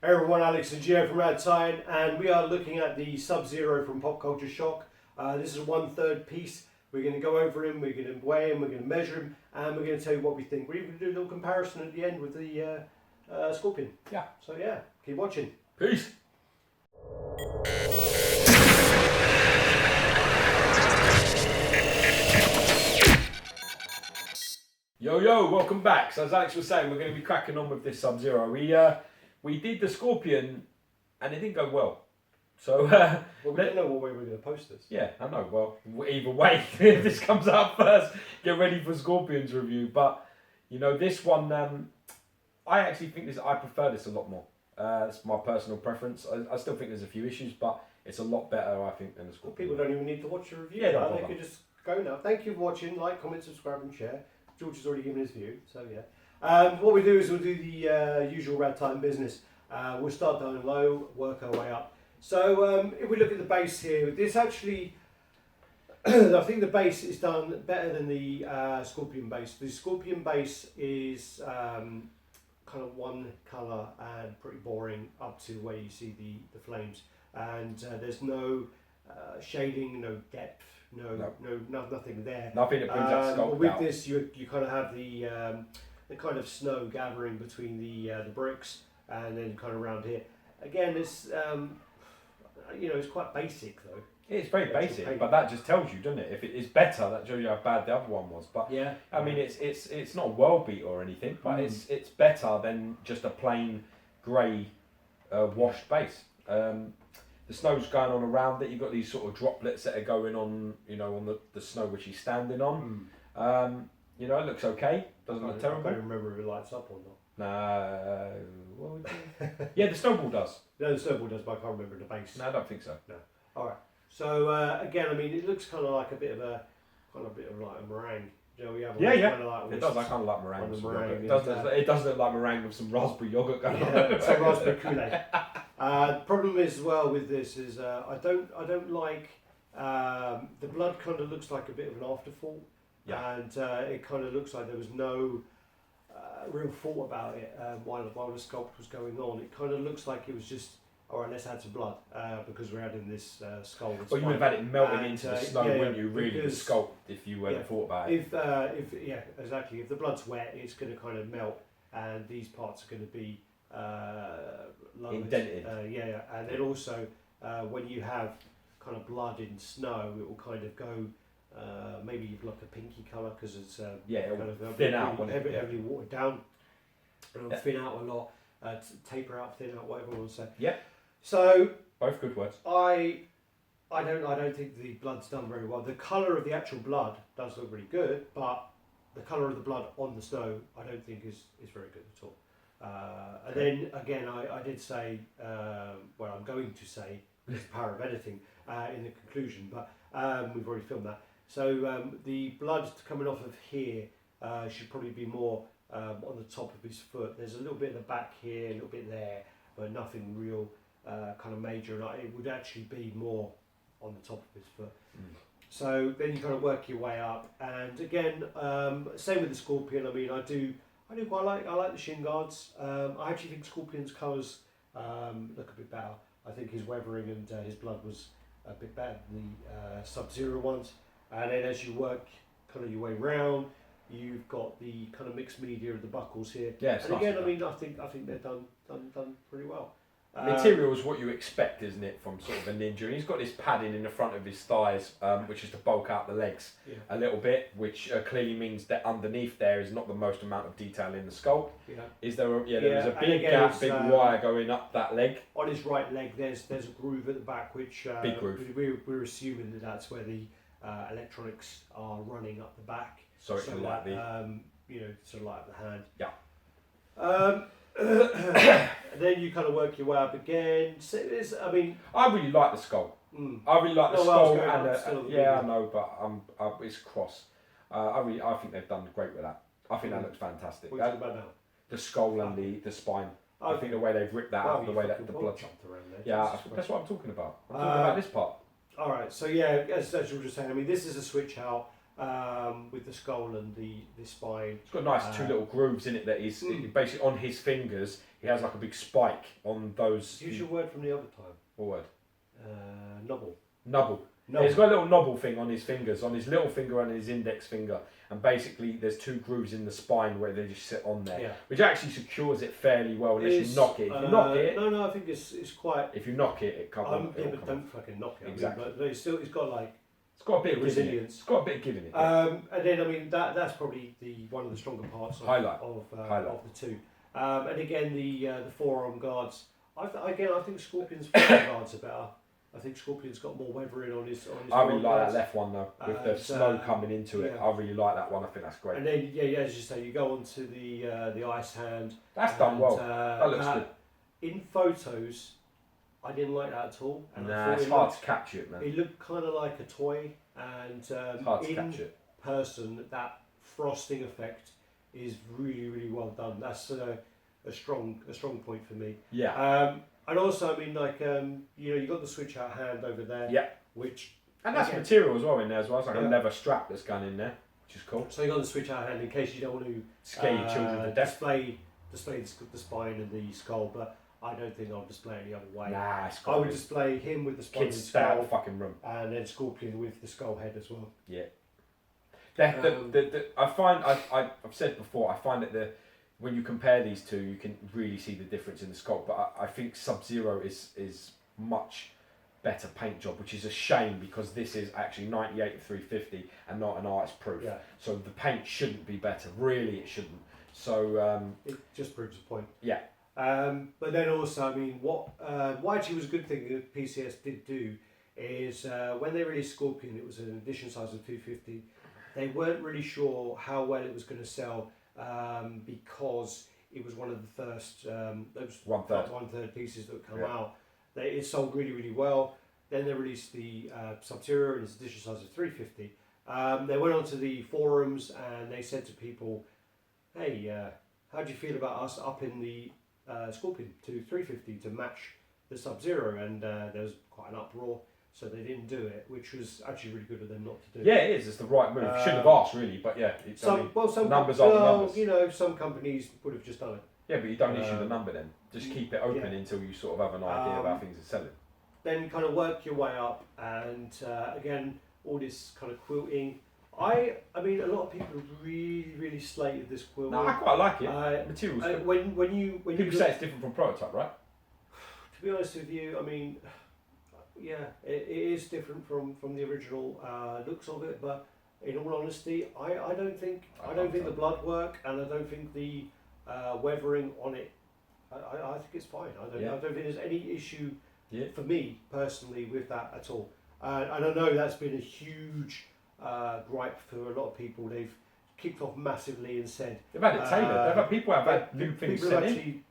Hey everyone, Alex and Gio from Raddtitan, and we are looking at the Subzero from Pop Culture Shock. This is a 1/3 piece. We're going to go over him, we're going to weigh him, we're going to measure him, and we're going to tell you what we think. We're even going to do a little comparison at the end with the Scorpion. Yeah. So yeah, keep watching. Peace. Yo, welcome back. So as Alex was saying, we're going to be cracking on with this Subzero. We did the Scorpion, and it didn't go well. So well, we don't know what way we're going to post this. Yeah, I know. Well, either way, if this comes out first, get ready for Scorpion's review. But you know, this one, I actually think I prefer this a lot more. It's my personal preference. I still think there's a few issues, but it's a lot better, I think, than the Scorpion. People don't even need to watch the review. Yeah, they could just go now. Thank you for watching. Like, comment, subscribe, and share. George has already given his view, so yeah. What we do is we'll do the usual Raddtitan business. We'll start down low, work our way up. So if we look at the base here, this actually, I think the base is done better than the Scorpion base. The Scorpion base is kind of one colour and pretty boring up to where you see the flames. And there's no shading, no depth. Nothing there. Nothing that brings that sculpt with out. this, you kind of have the kind of snow gathering between the bricks, and then kind of around here. Again, it's it's quite basic though. It's very basic, but that just tells you, doesn't it? If it is better, that shows you how bad the other one was. But yeah, I mean, it's not a world beat or anything, but it's better than just a plain grey washed base. The snow's going on around it. You've got these sort of droplets that are going on, on the snow which he's standing on. It looks okay. Doesn't look terrible. I don't remember if it lights up or not. No. Yeah, the snowball does. No, the snowball does, but I can't remember the base. No, I don't think so. No. All right. So again, I mean, it looks kind of like a bit of like a meringue. Yeah. Kind of like It does. I kind of like meringue. With meringue it does look like meringue with some raspberry yogurt going on. It's a raspberry Kool-Aid. The problem is as well with this is I don't like the blood kind of looks like a bit of an afterthought. Yeah. And it kind of looks like there was no real thought about it while the sculpt was going on. It kind of looks like it was just, all right, let's add some blood because we're adding this skull. Well, you would have had it melting into the snow, wouldn't you? Really, the sculpt, if you hadn't thought about it. Exactly. If the blood's wet, it's going to kind of melt, and these parts are going to be lowered. Indented. And then also when you have kind of blood in snow, it will kind of go. Maybe like a pinky colour because it's it'll kind of thin out, heavily watered down, and it'll thin out a lot, taper out, thin out, whatever you want to say. Yeah. So both good words. I don't think the blood's done very well. The colour of the actual blood does look really good, but the colour of the blood on the snow I don't think is very good at all. And then again, I did say, I'm going to say, the power of editing in the conclusion, but we've already filmed that. So the blood coming off of here should probably be more on the top of his foot. There's a little bit in the back here, a little bit there, but nothing real kind of major. And it would actually be more on the top of his foot. So then you kind of work your way up. And again, same with the Scorpion. I mean, I do quite like the shin guards. I actually think Scorpion's colours look a bit better. I think his weathering and his blood was a bit better than the Subzero ones. And then as you work kind of your way round, you've got the kind of mixed media of the buckles here. Yeah, and again, I mean, I think they're done pretty well. Material is what you expect, isn't it, from sort of a ninja? And he's got this padding in the front of his thighs, which is to bulk out the legs a little bit, which clearly means that underneath there is not the most amount of detail in the sculpt. Yeah. Is there? There is a big gap, big wire going up that leg. On his right leg, there's a groove at the back, which big groove. We're assuming that's where the electronics are running up the back. So it can light the sort of light up the hand. Yeah. Then you kind of work your way up again. So I really like the skull. I really like the skull, I know, but it's cross. I think they've done great with that. I think that looks fantastic. What are you talking about now? The skull and the spine. I think the way they've ripped that out, the way that the blood jumped around there. Yeah, that's what I'm talking about. I'm talking about this part. All right. So yeah, as you were just saying, I mean, this is a switch out. with the skull and the spine. It's got nice two little grooves in it that is basically on his fingers. He has like a big spike on those. Use your word from the other time. What word? Nubble. Nubble. Yeah, he's got a little knobble thing on his fingers, on his little finger and his index finger, and basically there's two grooves in the spine where they just sit on there, which actually secures it fairly well unless you knock it. If you knock it, no, I think it's quite. If you knock it, it comes. Yeah, but don't fucking knock it. Exactly. I mean, but it's got like. It's got a bit of resilience. It's got a bit of give in it. And then I mean that's probably one of the stronger parts of the two. And again the forearm guards. I think Scorpion's forearm guards are better. I think Scorpion's got more weathering on his. I really like that left one though, with the snow coming into it. I really like that one. I think that's great. And then as you say, you go on to the ice hand. That's done well. That looks good. In photos, I didn't like that at all. And it's hard to capture it, man. It looked kind of like a toy, and it's hard to capture it. Person, that frosting effect is really, really well done. That's a strong point for me. Yeah. And also, I mean, like you got the switch out hand over there. Yeah. And that's material as well in there as well. It's like a leather strap that's gone in there, which is cool. So you got the switch out hand in case you don't want to scare your children to death. Display the spine and the skull, but I don't think I'll display it any other way. Nah, I would display him with the spine and stay out skull, of the fucking room, and then Scorpion with the skull head as well. Yeah. I find I've said before, I find that when you compare these two, you can really see the difference in the sculpt. But I think Subzero is much better paint job, which is a shame because this is actually 98 to 350 and not an artist proof. Yeah. So the paint shouldn't be better. Really, it shouldn't. So it just proves the point. Yeah. But then also, I mean, what actually was a good thing that PCS did do is when they released Scorpion, it was an edition size of 250. They weren't really sure how well it was going to sell because it was one of the first one-third pieces that would come out. It sold really, really well. Then they released the Subzero in its edition size of 350. They went onto the forums and they said to people, hey, how do you feel about us upping the Scorpion to 350 to match the Subzero? And there was quite an uproar, so they didn't do it, which was actually really good of them not to do. Yeah, it is. It's the right move. Shouldn't have asked, really, but yeah. Some numbers are the numbers. You know, some companies would have just done it. Yeah, but you don't issue the number then. Just keep it open until you sort of have an idea about things are selling. Then kind of work your way up, and again, all this kind of quilting. I mean, a lot of people really, really slated this quilting. No, I quite like it. Materials. When you people say it's different from prototype, right? To be honest with you, I mean, yeah, it is different from the original looks of it. But in all honesty, I don't think the blood work, and I don't think the weathering on it. I think it's fine. I don't think there's any issue for me personally with that at all. And I know that's been a huge gripe for a lot of people. They've kicked off massively and said they've had it tailored. People have had new things sent in.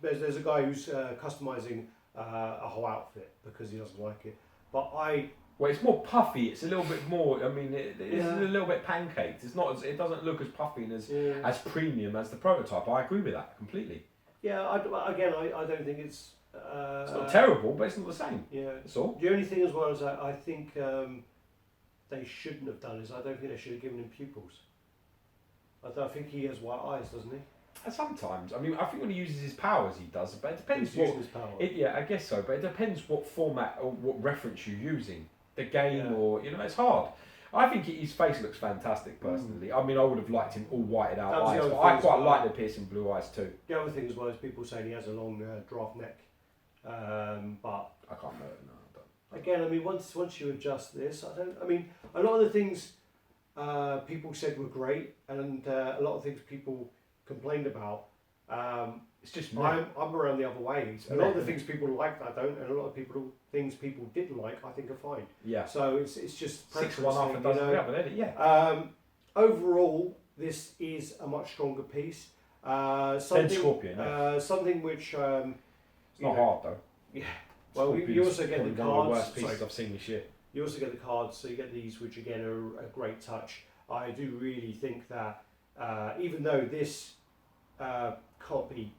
There's a guy who's customising a whole outfit because he doesn't like it. But well, it's more puffy. It's a little bit more. I mean, it's a little bit pancaked. It's not. It doesn't look as puffy and as premium as the prototype. I agree with that completely. Yeah. I don't think it's. It's not terrible, but it's not the same. Yeah. That's all. The only thing as well is I think they shouldn't have done is I don't think they should have given him pupils. I think he has white eyes, doesn't he? Sometimes. I mean, I think when he uses his powers, he does. But it depends. He's using his power. Yeah, I guess so. But it depends what format or what reference you're using. The game or it's hard. I think his face looks fantastic personally. I mean, I would have liked him all whited out eyes, but I quite like the piercing blue eyes too. The other thing as well is people saying he has a long draft neck, but I can't know. No, I don't. Again, I mean, once you adjust this, I mean, a lot of the things people said were great, and a lot of things people complained about. It's just I'm around the other way. A lot of the things people liked, I don't, and a lot of things people didn't like, I think are fine. Yeah. So it's just 6-1 half a dozen. Yeah. Overall, this is a much stronger piece. Scorpion. Something which it's not hard though. Yeah. Well, you also get the cards. One of the worst pieces I've seen this year. You also get the cards, so you get these, which again are a great touch. I do really think that even though this can't be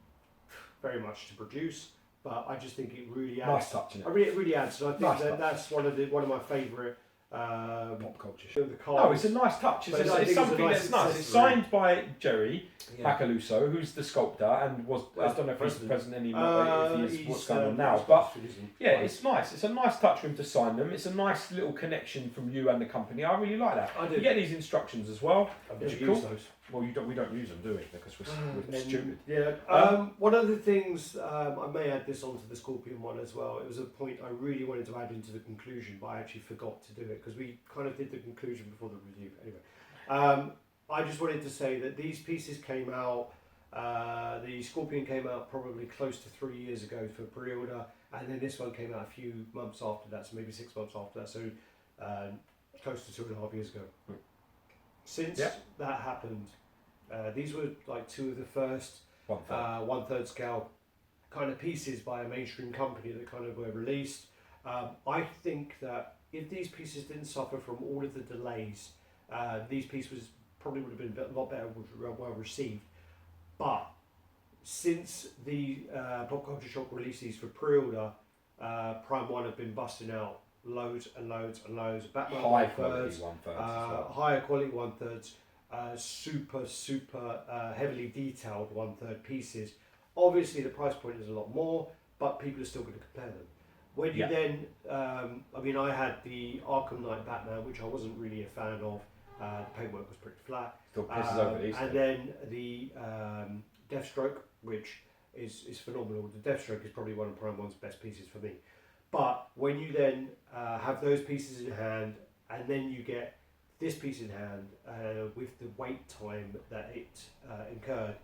very much to produce, but I just think it really adds. Nice touch, isn't it? It really adds, and I think that's one of my favourite Pop culture. The cards. No, it's a nice touch. But It's I think it's something a nice that's nice. It's accessory. signed by Jerry Yeah. Macaluso, who's the sculptor and was, I don't know if he's the president anymore, if he is, what's going on now. But yeah, it's nice. It's a nice touch for him to sign them. It's a nice little connection from you and the company. I really like that. I do. You get these instructions as well. I've which never are cool. used those. Well, we don't use them, do we? Because we're stupid. Yeah. One of the things, I may add this onto the Scorpion one as well. It was a point I really wanted to add into the conclusion, but I actually forgot to do it because we kind of did the conclusion before the review. Anyway, I just wanted to say that these pieces came out. The Scorpion came out probably close to 3 years ago for pre-order, and then this one came out a few months after that, so maybe 6 months after that. So close to 2.5 years ago. Since that happened, these were like two of the first 1/3 scale kind of pieces by a mainstream company that kind of were released. I think that if these pieces didn't suffer from all of the delays, these pieces probably would have been a lot better, well received. But since the Pop Culture Shock released these for pre-order, Prime 1 have been busting out loads and loads and loads of Batman high quality 1/3 higher quality 1/3, super heavily detailed 1/3 pieces. Obviously the price point is a lot more, but people are still going to compare them. When you then, I mean, I had the Arkham Knight Batman, which I wasn't really a fan of. The paintwork was pretty flat. Still pisses over these. And then the Deathstroke, which is phenomenal. The Deathstroke is probably one of Prime 1's best pieces for me. But when you then have those pieces in hand, and then you get this piece in hand with the wait time that it incurred,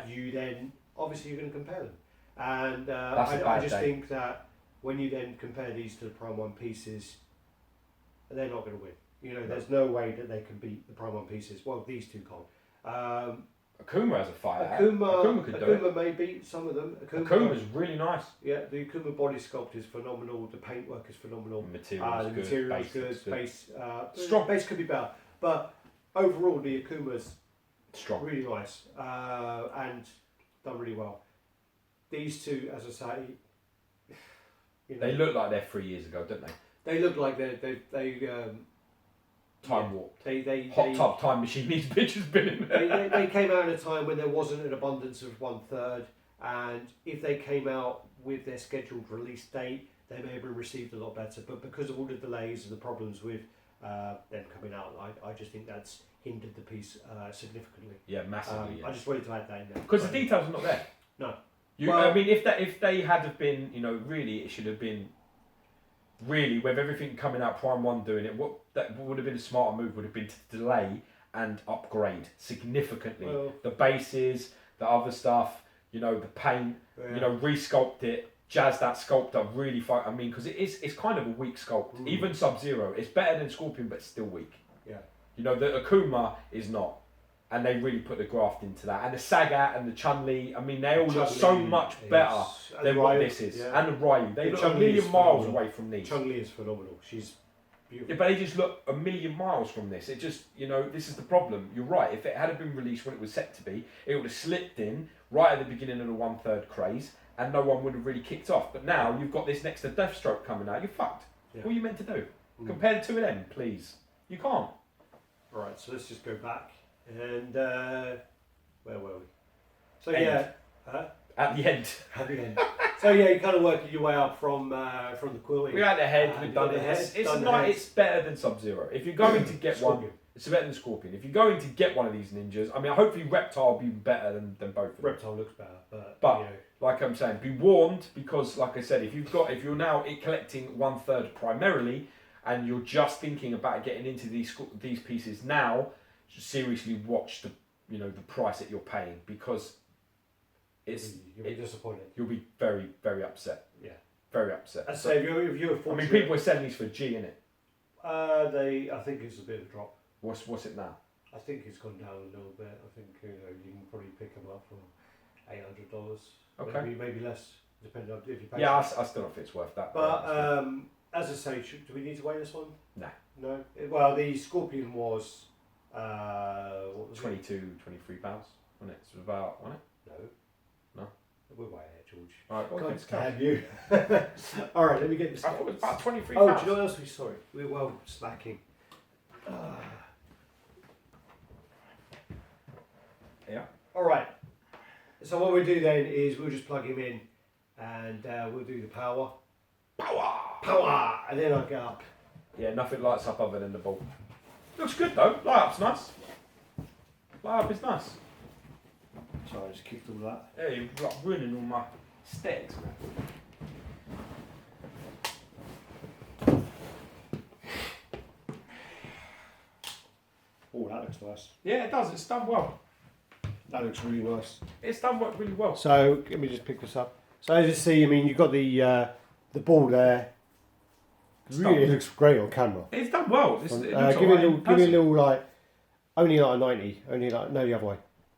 you then obviously you're going to compare them. And I just think that when you then compare these to the Prime 1 pieces, they're not going to win. You know, there's no way that they can beat the Prime 1 pieces. Well, these two can't. Akuma has a fight. Akuma could do it. may beat some of them. Akuma's really nice. Yeah, the Akuma body sculpt is phenomenal. The paintwork is phenomenal. The material's good. Base strong. Base could be better, but overall the Akuma's strong, really nice and done really well. These two, as I say, you know, they look like they're 3 years ago, don't they? They look like they time warped. They hot tub time machine. These bitches been in there. They came out at a time when there wasn't an abundance of 1/3, and if they came out with their scheduled release date, they may have been received a lot better. But because of all the delays and the problems with them coming out, I just think that's hindered the piece significantly. Yeah, massively. I just wanted to add that in there because the details are not there. No. I mean, if they had have been, you know, really, it should have been. Really, with everything coming out, Prime 1 doing it, what would have been a smarter move would have been to delay and upgrade significantly. The bases, the other stuff, you know, the paint, you know, resculpt it, jazz that sculpt up really I mean, because it's kind of a weak sculpt. Even Subzero, it's better than Scorpion, but still weak. Yeah. You know, the Akuma is not. And they really put the graft into that. And the Sagat and the Chun-Li, I mean, they all look so much better than what this is. Yeah. And the Ryu, they look a million miles away from these. Chun-Li is phenomenal. She's beautiful. Yeah, but they just look a million miles from this. It just, you know, this is the problem. You're right. If it had been released when it was set to be, it would have slipped in right at the beginning of the 1/3 craze, and no one would have really kicked off. But now you've got this next to Deathstroke coming out. You're fucked. Yeah. What are you meant to do? Compare the two of them, please. You can't. Right. So let's just go back. And where were we? So end. At the end. At the end. So yeah, you kind of working your way up from the quilting. We're at the head. We've done it. It's better than Subzero. If you're going to get one, it's better than Scorpion. If you're going to get one of these ninjas, I mean, hopefully Reptile will be better than both of them. Reptile looks better, but you know. Like I'm saying, be warned, because like I said, if you're now collecting 1/3 primarily, and you're just thinking about getting into these pieces now, seriously watch the price that you're paying, because you'll be disappointed. You'll be very, very upset. Yeah, very upset. I'd say if you're fortunate, I mean, people are selling these for G, innit? I think it's a bit of a drop. What's it now? I think it's gone down a little bit. I think you can probably pick them up for $800. Okay, maybe less, depending on if you pay. Yeah, I still don't think it's worth that. But as I say, do we need to weigh this one? No. No. Well, the Scorpion was. What was 22, 23 pounds, wasn't it? It was about, wasn't it? No. We're way ahead, George. Right, well, God thanks, Cal. damn you. All right, let me get this. I thought it was about 23 Oh, pounds. do you know what else we saw? We're well slacking. Yeah. All right. So what we'll do then is we'll just plug him in, and we'll do the power, and then I'll get up. Yeah, nothing lights up other than the ball. Looks good though. Light up's nice. Light up is nice. Sorry, I just kicked all that. Yeah, you're like ruining all my aesthetics, man. Oh, that looks nice. Yeah, it does. It's done well. That looks really nice. It's done really well. So let me just pick this up. So as you see, I mean, you've got the ball there. Really, it looks great on camera. It's done well. It looks Give alright me a in little person. like, only like a 90, only like no the other way.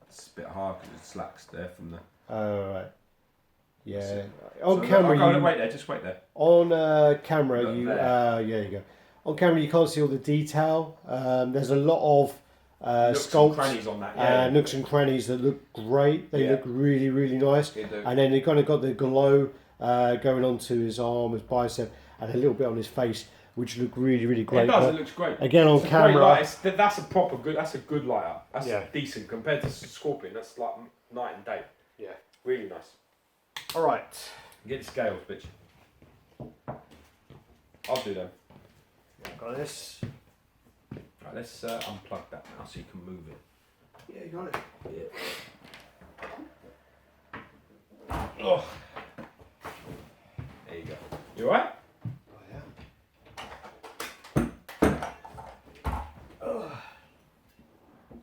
It's a bit hard because it slacks there from the. Oh right. Yeah. So On camera, I'll go, wait there. Just wait there. on camera, Look you there. yeah, you go. On camera, you can't see all the detail. There's a lot of Nooks and sculpts, crannies on that. Yeah. nooks and crannies that look great. They Yeah. look really, really nice. They do. And then they've kind of got the glow going onto his arm, his bicep, and a little bit on his face, which look really, really great. It does. But It looks great. again, on It's a great camera, light. That's a proper good. That's a good light up. That's Yeah. decent compared to Scorpion. That's like night and day. yeah. Really nice. All right. Get the scales, bitch. I'll do them. Got this. Right, let's unplug that now so you can move it. Yeah, you got it. Yeah. Oh. There you go. You alright?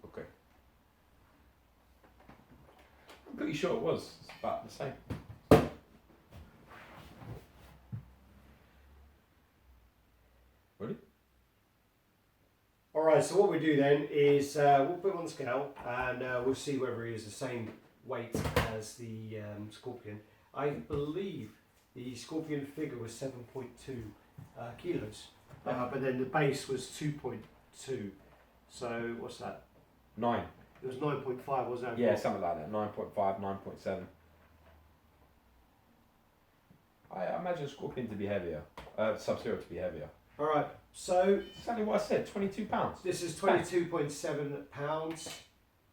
Okay. I'm pretty sure it was. It's about the same. Ready? All right. So what we do then is we'll put him on the scale and we'll see whether he is the same weight as the Scorpion. I believe the Scorpion figure was 7.2 kilos, but then the base was 2.2. So what's that? 9. It was 9.5, wasn't it? Yeah, something like that. 9.5, 9.7. I imagine Scorpion to be heavier. Subzero to be heavier. All right. So Exactly what I said. £22. this is 22.7 pounds,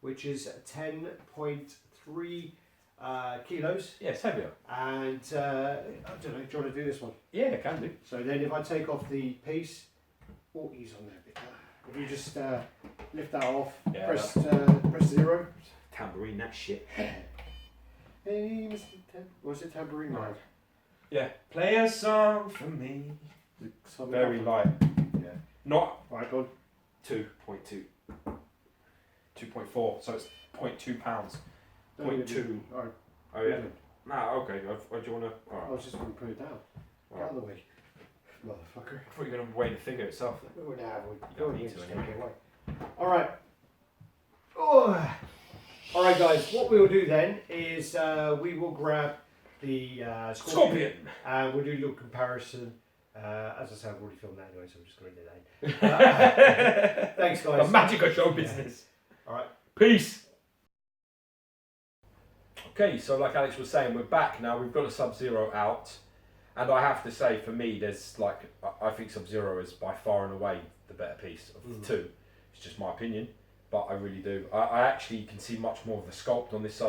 which is 10.3 kilos. Yeah, it's heavier. And I don't know. Do you want to do this one? Yeah, it can do. So then, if I take off the piece, oh, he's on there a bit. If you just lift that off, Yeah, press 0. Tambourine, that shit. Hey, Mr. Was it tambourine? No. Yeah. Play a song for me. Very light. Yeah. Not Right, go on. 2.2. 2.4. So it's 0.2 pounds. Don't do it. 0.2. All right. Oh yeah. Nah. Okay. What do you wanna? I was just going to put it down. Get out of the way, motherfucker. I thought you were gonna weigh the figure itself. Oh, nah, we don't go need need to to anyway. take it away. All right. Oh. All right, guys. What we will do then is we will grab the Scorpion and we'll do a little comparison. As I said, I've already filmed that anyway, so I'm just going to do that in. Thanks, guys. The magic of show business. All right. Peace. Okay, so like Alex was saying, we're back now. We've got a Subzero out, and I have to say, for me, there's like I think Subzero is by far and away the better piece of the two. It's just my opinion, but I really do. I actually can see much more of the sculpt on this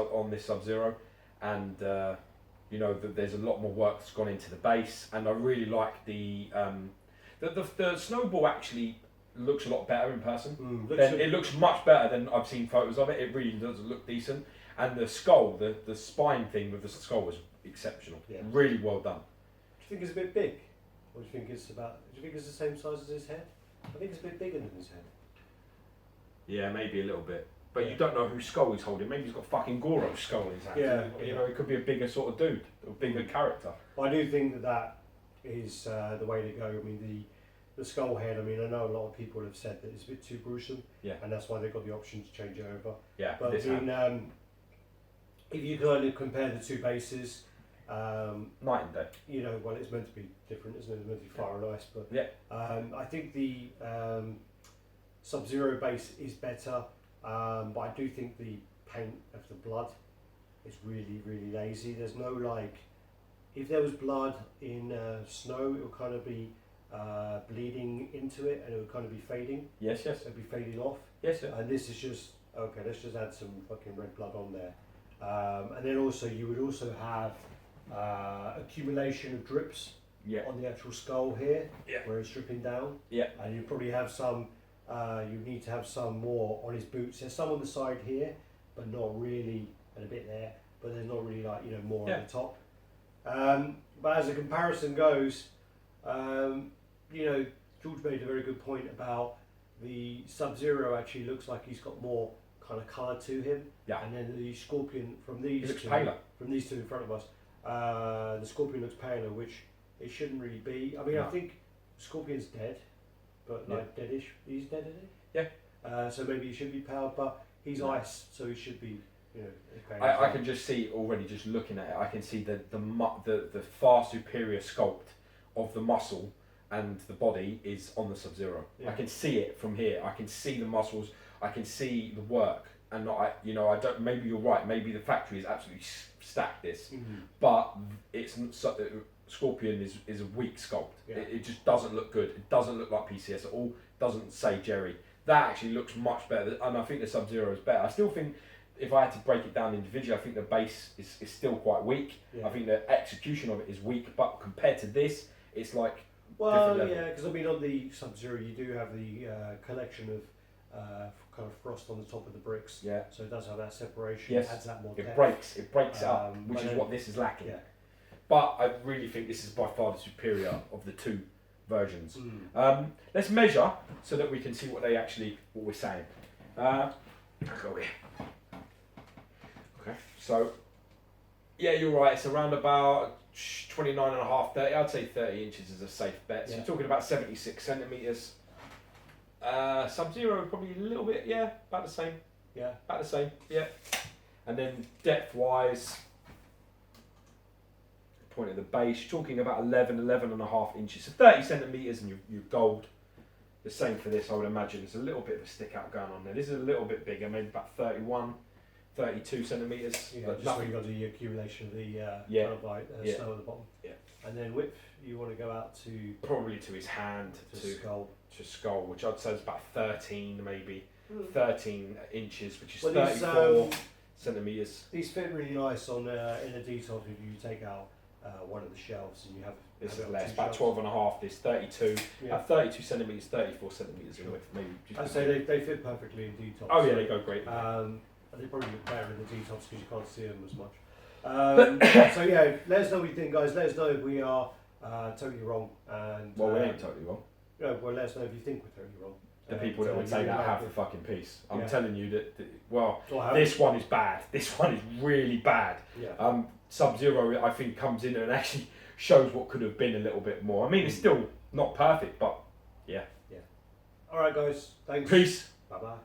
Subzero, and you know there's a lot more work that's gone into the base, and I really like the snowball actually looks a lot better in person. It looks much better than I've seen photos of it. It really does look decent. And the skull, the spine thing with the skull was exceptional. Yeah. Really well done. Do you think it's a bit big? Or do you think it's about? Do you think it's the same size as his head? I think it's a bit bigger than his head. Yeah, maybe a little bit. But you don't know whose skull he's holding. Maybe he's got fucking Goro's skull in his hand. Yeah, You know, he could be a bigger sort of dude, a bigger character. But I do think that is the way to go. I mean, the skull head. I mean, I know a lot of people have said that it's a bit too gruesome. Yeah. And that's why they've got the option to change it over. Yeah. But This I mean, if you kind of compare the two bases, night and day. you know, well, it's meant to be different, isn't it? It's meant to be fire and ice, but Yeah. I think the Subzero base is better, but I do think the paint of the blood is really, really lazy. There's no like if there was blood in snow, it would kind of be bleeding into it, and it would kind of be fading. Yes. It'd be fading off. Yes, sir. And this is just okay. Let's just add some fucking red blood on there, and then also you would also have accumulation of drips on the actual skull here, where it's dripping down. And you probably have some. You need to have some more on his boots. There's some on the side here, but not really, and a bit there. But there's not really like more on the top. But as a comparison goes, George made a very good point about the Subzero actually looks like he's got more kind of colour to him. And then the Scorpion from these two, from these two in front of us, the Scorpion looks paler, which it shouldn't really be. I mean, I think Scorpion's dead, but like deadish. He's dead, isn't he? So maybe he should be pale, but he's ice, so he should be. I can just see already, just looking at it, I can see the far superior sculpt of the muscle and the body is on the Subzero. I can see it from here. I can see the muscles. I can see the work, and I don't. Maybe you're right. Maybe the factory is absolutely stacked this, but it's Scorpion is a weak sculpt. It just doesn't look good. It doesn't look like PCS at all. Doesn't say Jerry. That actually looks much better, and I think the Subzero is better. I still think, if I had to break it down individually, I think the base is still quite weak. I think the execution of it is weak, but compared to this, it's like because I mean on the Subzero you do have the collection of kind of frost on the top of the bricks. So it does have that separation. It adds that more depth. It breaks it up, which is what this is lacking. But I really think this is by far the superior of the two versions. Let's measure so that we can see what we're saying. I'll go here. Okay, so you're right, it's around about 29.5, 30. I'd say 30 inches is a safe bet. So you're talking about 76 centimetres. Subzero probably a little bit, about the same. About the same, And then depth wise, point at the base, you're talking about 11.5 inches. So 30 centimetres and you're gold. The same for this, I would imagine. There's a little bit of a stick out going on there. This is a little bit bigger, maybe about 31, 32 centimetres. Just where you've got the accumulation of the kind of like snow at the bottom. And then width, you want to go out to... Probably to his hand, to skull, which I'd say is about 13 maybe. 13 inches, which is 34 centimetres. These fit really nice on in a detail if you take out one of the shelves and you have... This is less, about 12.5, this 32, 32 centimetres, 34 centimetres in width, maybe. I'd say they fit perfectly in detox. Oh yeah, they go great. They probably look better in the detox because you can't see them as much. So let us know what you think, guys. Let us know if we are totally wrong. And we ain't totally wrong. Well, let us know if you think we're totally wrong. The people that would say that have the fucking piece. I'm telling you that this one is bad. This one is really bad. Subzero, I think, comes in and actually shows what could have been a little bit more. I mean, it's still not perfect, but All right, guys. Thanks. Peace. Bye bye.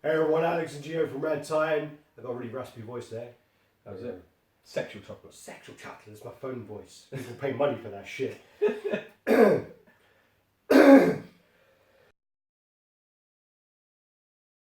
Hey everyone, Alex and Gio from Raddtitan. I've got a really raspy voice there. That was it. Sexual chocolate. Sexual chocolate, it's my phone voice. People pay money for that shit.